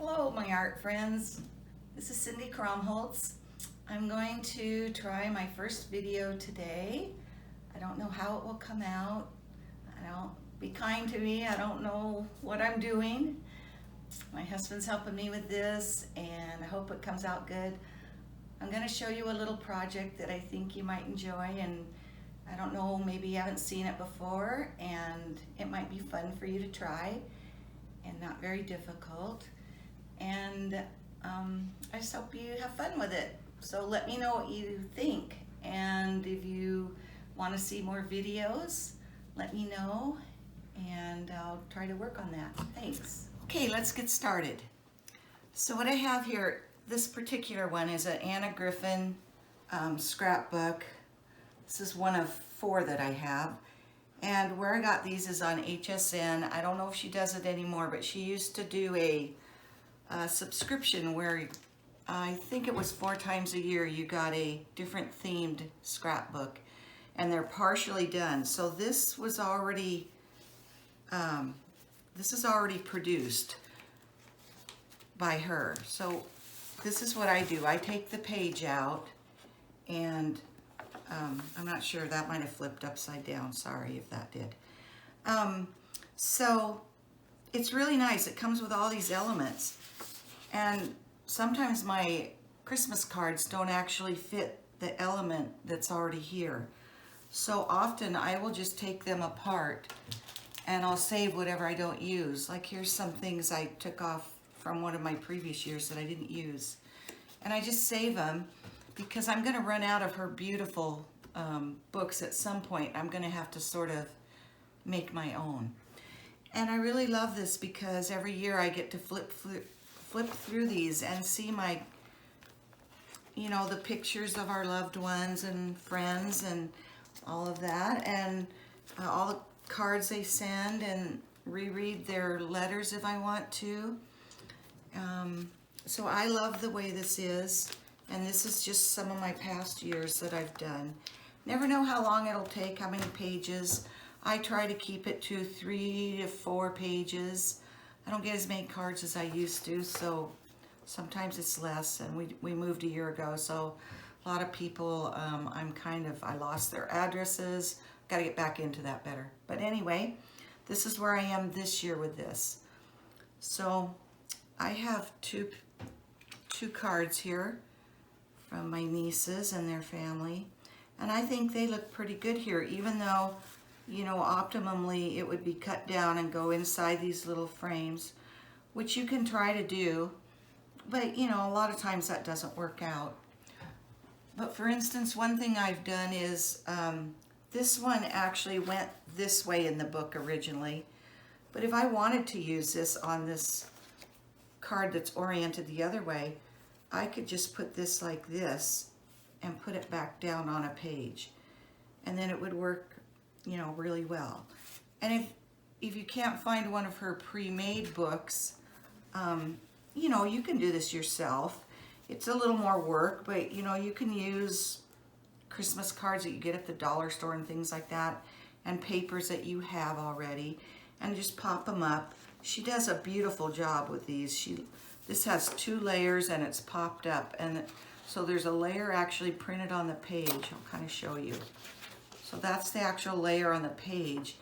Hello, my art friends. This is Cindy Kromholtz. I'm going to try my first video today. I don't know how it will come out. Be kind to me. I don't know what I'm doing. My husband's helping me with this, and I hope it comes out good. I'm going to show you a little project that I think you might enjoy, and I don't know, maybe you haven't seen it before, and it might be fun for you to try and not very difficult. And I just hope you have fun with it. So let me know what you think, and if you want to see more videos, let me know and I'll try to work on that. Thanks. Okay, let's get started. So what I have here, this particular one is an Anna Griffin scrapbook. This is one of 4 that I have. And where I got these is on HSN. I don't know if she does it anymore, but she used to do a subscription where I think it was 4 times a year you got a different themed scrapbook, and they're partially done. So this was already this is already produced by her. So this is what I do. I take the page out, and I'm not sure, that might have flipped upside down. Sorry if that did. So it's really nice. It comes with all these elements. And sometimes my Christmas cards don't actually fit the element that's already here. So often I will just take them apart and I'll save whatever I don't use. Like here's some things I took off from one of my previous years that I didn't use. And I just save them because I'm going to run out of her beautiful books at some point. I'm going to have to sort of make my own. And I really love this because every year I get to flip through these and see my, the pictures of our loved ones and friends and all of that, and all the cards they send, and reread their letters if I want to. So I love the way this is, and this is just some of my past years that I've done. Never know how long it'll take, how many pages. I try to keep it to 3 to 4 pages. I don't get as many cards as I used to, so sometimes it's less. And we moved a year ago, so a lot of people, I lost their addresses. Got to get back into that better. But anyway, this is where I am this year with this. So I have two cards here from my nieces and their family, and I think they look pretty good here, even though, optimally it would be cut down and go inside these little frames, which you can try to do, but a lot of times that doesn't work out. But for instance, one thing I've done is this one actually went this way in the book originally, but if I wanted to use this on this card that's oriented the other way, I could just put this like this and put it back down on a page, and then it would work really well. And if you can't find one of her pre-made books, you can do this yourself. It's a little more work, but you can use Christmas cards that you get at the dollar store and things like that, and papers that you have already, and just pop them up. She does a beautiful job with these. This has 2 layers and it's popped up, and so there's a layer actually printed on the page. I'll kind of show you. So that's the actual layer on the page,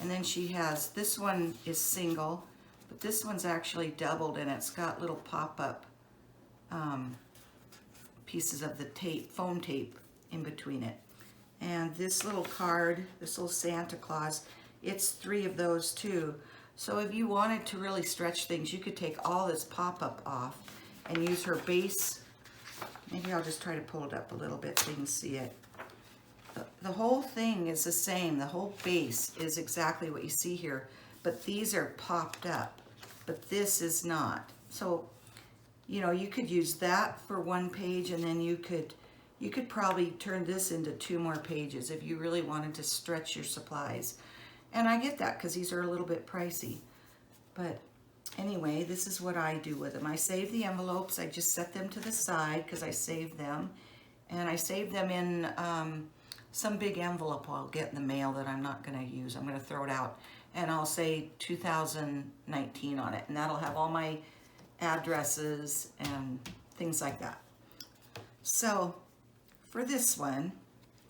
and then she has, this one is single, but this one's actually doubled, and it's got little pop-up pieces of the tape, foam tape, in between it. And this little card, this little Santa Claus, it's 3 of those too. So if you wanted to really stretch things, you could take all this pop-up off and use her base. Maybe I'll just try to pull it up a little bit so you can see it. The whole thing is the same. The whole base is exactly what you see here, but these are popped up, but this is not. So, you could use that for 1 page, and then you could probably turn this into 2 more pages if you really wanted to stretch your supplies. And I get that because these are a little bit pricey. But anyway, this is what I do with them. I save the envelopes. I just set them to the side because I saved them. And I save them in some big envelope I'll get in the mail that I'm not going to use. I'm going to throw it out. And I'll say 2019 on it. And that'll have all my addresses and things like that. So for this one,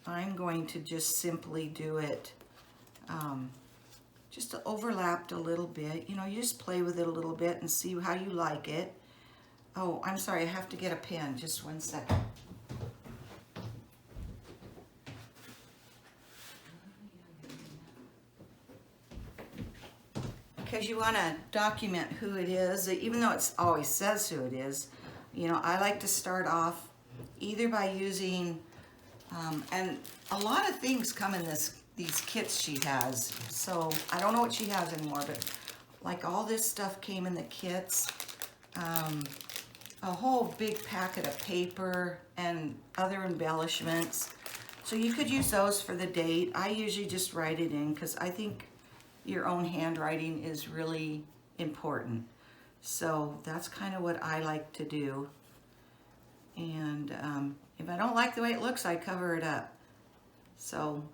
I'm going to just simply do it just overlapped a little bit. You know, you just play with it a little bit and see how you like it. Oh, I'm sorry, I have to get a pen. Just one second. Because you want to document who it is, even though it always says who it is. You know, I like to start off either by using, and a lot of things come in these kits she has. So I don't know what she has anymore, but like all this stuff came in the kits. A whole big packet of paper and other embellishments. So you could use those for the date. I usually just write it in because I think your own handwriting is really important. So that's kind of what I like to do. And if I don't like the way it looks, I cover it up. So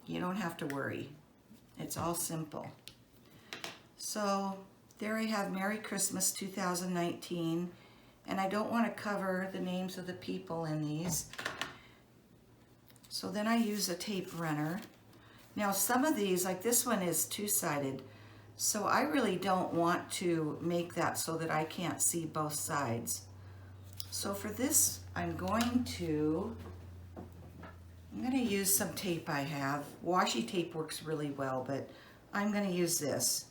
you don't have to worry. It's all simple. So there I have Merry Christmas 2019. And I don't want to cover the names of the people in these. So then I use a tape runner. Now some of these, like this one is two-sided, so I really don't want to make that so that I can't see both sides. So for this, I'm going to use some tape I have. Washi tape works really well, but I'm going to use this.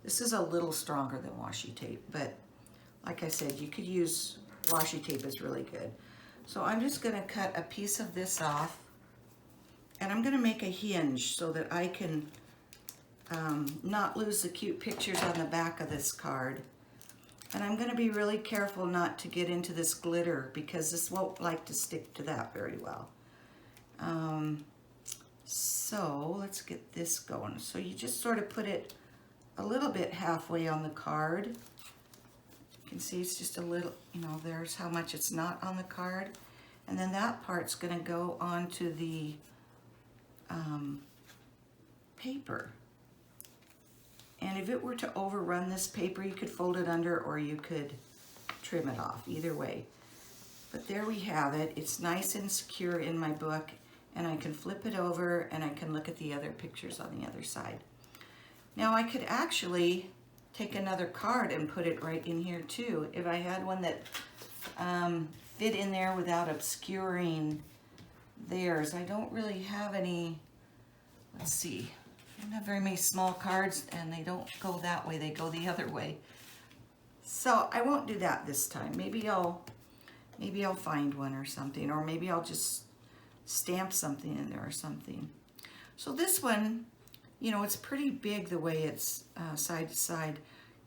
This is a little stronger than washi tape, but like I said, you could use washi tape, is really good. So I'm just going to cut a piece of this off, and I'm going to make a hinge so that I can not lose the cute pictures on the back of this card. And I'm going to be really careful not to get into this glitter because this won't like to stick to that very well. So let's get this going. So you just sort of put it a little bit halfway on the card. You can see it's just a little, you know, there's how much it's not on the card. And then that part's going to go onto the paper. And if it were to overrun this paper, you could fold it under or you could trim it off, either way. But there we have it. It's nice and secure in my book, and I can flip it over and I can look at the other pictures on the other side. Now I could actually take another card and put it right in here too, if I had one that fit in there without obscuring theirs. I don't really have any, let's see, I don't have very many small cards, and they don't go that way, they go the other way. So I won't do that this time. Maybe I'll find one or something, or maybe I'll just stamp something in there or something. So this one, you know, it's pretty big the way it's side to side.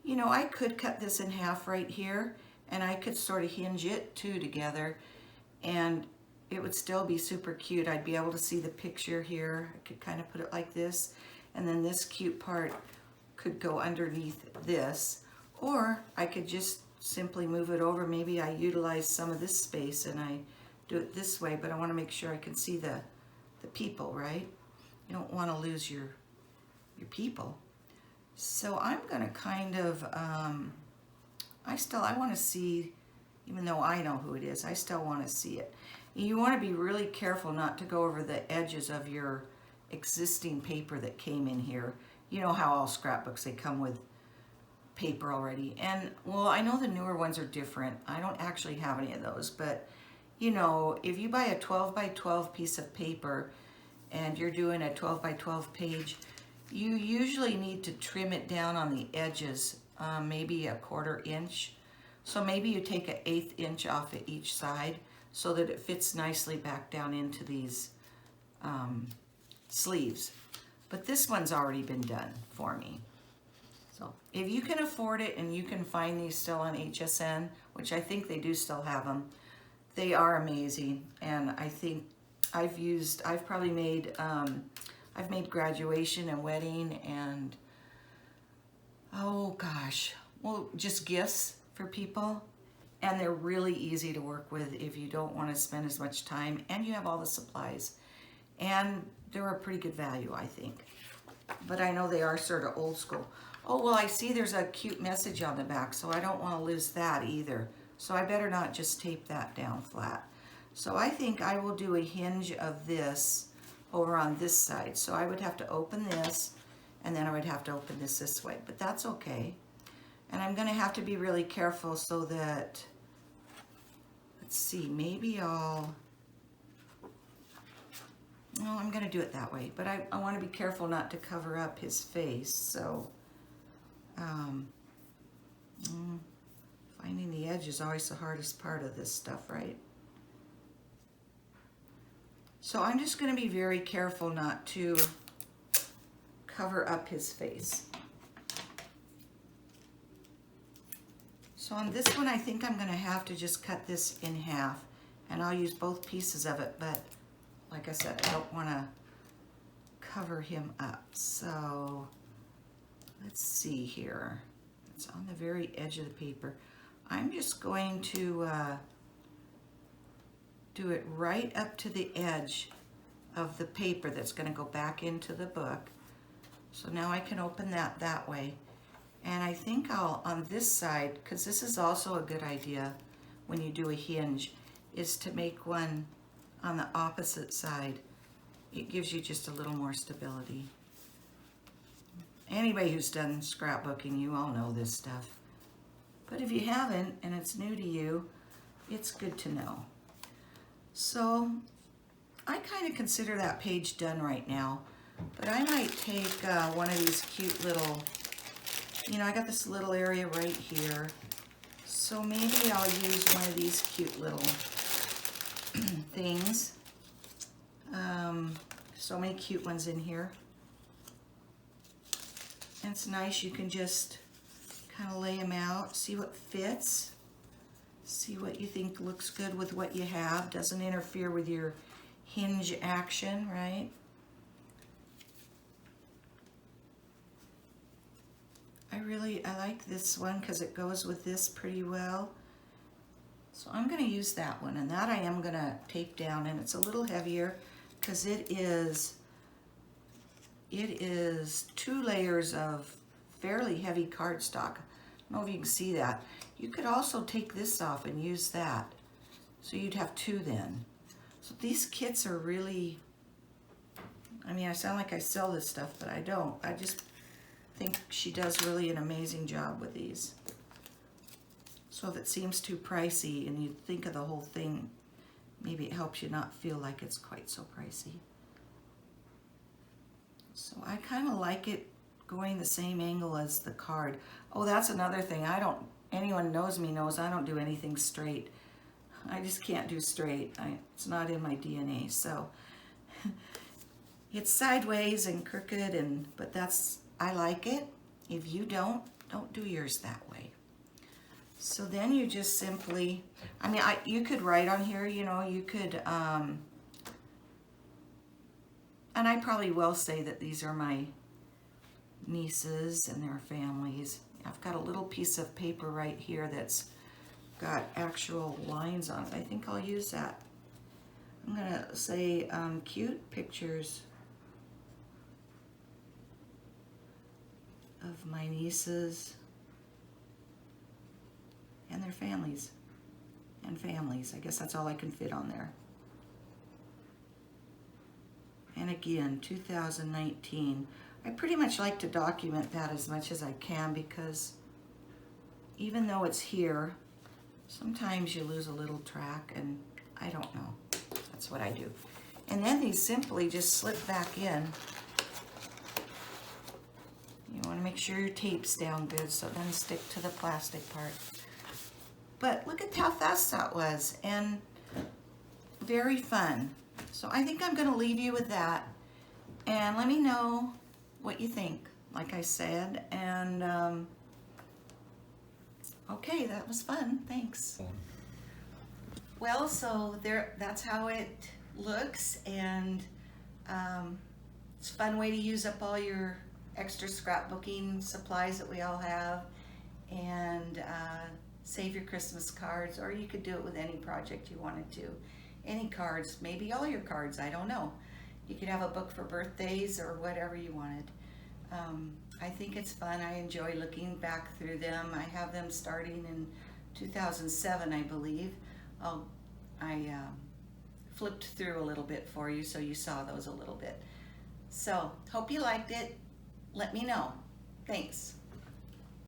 You know, I could cut this in half right here, and I could sort of hinge it two together, and it would still be super cute. I'd be able to see the picture here. I could kind of put it like this, and then this cute part could go underneath this, or I could just simply move it over. Maybe I utilize some of this space and I do it this way, but I want to make sure I can see the people, right? You don't want to lose your people. So I'm going to kind of, I want to see, even though I know who it is, I still want to see it. You want to be really careful not to go over the edges of your existing paper that came in here. You know how all scrapbooks, they come with paper already. And, well, I know the newer ones are different. I don't actually have any of those, but, you know, if you buy a 12 by 12 piece of paper and you're doing a 12 by 12 page, you usually need to trim it down on the edges, maybe a 1/4 inch. So maybe you take an 1/8 inch off of each side so that it fits nicely back down into these sleeves. But this one's already been done for me. So if you can afford it and you can find these still on HSN, which I think they do still have them, they are amazing. And I think I've probably made, I've made graduation and wedding and, oh gosh, well, just gifts for people. And they're really easy to work with if you don't want to spend as much time, and you have all the supplies. And they're a pretty good value, I think. But I know they are sort of old school. Oh, well, I see there's a cute message on the back, so I don't want to lose that either. So I better not just tape that down flat. So I think I will do a hinge of this over on this side. So I would have to open this, and then I would have to open this way, but that's okay. And I'm gonna have to be really careful so that, let's see, maybe no, I'm gonna do it that way, but I wanna be careful not to cover up his face, so finding the edge is always the hardest part of this stuff, right? So I'm just gonna be very careful not to cover up his face. So on this one, I think I'm gonna have to just cut this in half, and I'll use both pieces of it, but like I said, I don't wanna cover him up. So let's see here. It's on the very edge of the paper. I'm just going to do it right up to the edge of the paper that's gonna go back into the book. So now I can open that way. And I think I'll, on this side, because this is also a good idea when you do a hinge, is to make one on the opposite side. It gives you just a little more stability. Anybody who's done scrapbooking, you all know this stuff. But if you haven't, and it's new to you, it's good to know. So I kind of consider that page done right now, but I might take one of these cute little, you know, I got this little area right here, so maybe I'll use one of these cute little things. So many cute ones in here. And it's nice, you can just kind of lay them out, see what fits, see what you think looks good with what you have, doesn't interfere with your hinge action, right? I like this one because it goes with this pretty well. So I'm going to use that one, and that I am going to tape down, and it's a little heavier because it is 2 layers of fairly heavy cardstock. I don't know if you can see that. You could also take this off and use that. So you'd have 2 then. So these kits are really, I mean, I sound like I sell this stuff, but I don't. I just think she does really an amazing job with these. So if it seems too pricey and you think of the whole thing, maybe it helps you not feel like it's quite so pricey. So I kind of like it going the same angle as the card. Oh, that's another thing. Anyone knows me knows I don't do anything straight. I just can't do straight. It's not in my DNA. So it's sideways and crooked, but I like it. If you don't do yours that way. So then you just simply, I mean, you could write on here, you know, you could, and I probably will say that these are my nieces and their families. I've got a little piece of paper right here that's got actual lines on it. I think I'll use that. I'm gonna say cute pictures of my nieces and their families. I guess that's all I can fit on there. And again, 2019. I pretty much like to document that as much as I can because even though it's here, sometimes you lose a little track, and I don't know. That's what I do. And then these simply just slip back in. You want to make sure your tape's down good so it doesn't stick to the plastic part. But look at how fast that was, and very fun. So I think I'm going to leave you with that, and let me know what you think, like I said. And okay, that was fun. Thanks. Well, so that's how it looks, and it's a fun way to use up all your extra scrapbooking supplies that we all have, and save your Christmas cards, or you could do it with any project you wanted to. Any cards, maybe all your cards, I don't know. You could have a book for birthdays or whatever you wanted. I think it's fun. I enjoy looking back through them. I have them starting in 2007, I believe. I flipped through a little bit for you, so you saw those a little bit. So, hope you liked it. Let me know. Thanks.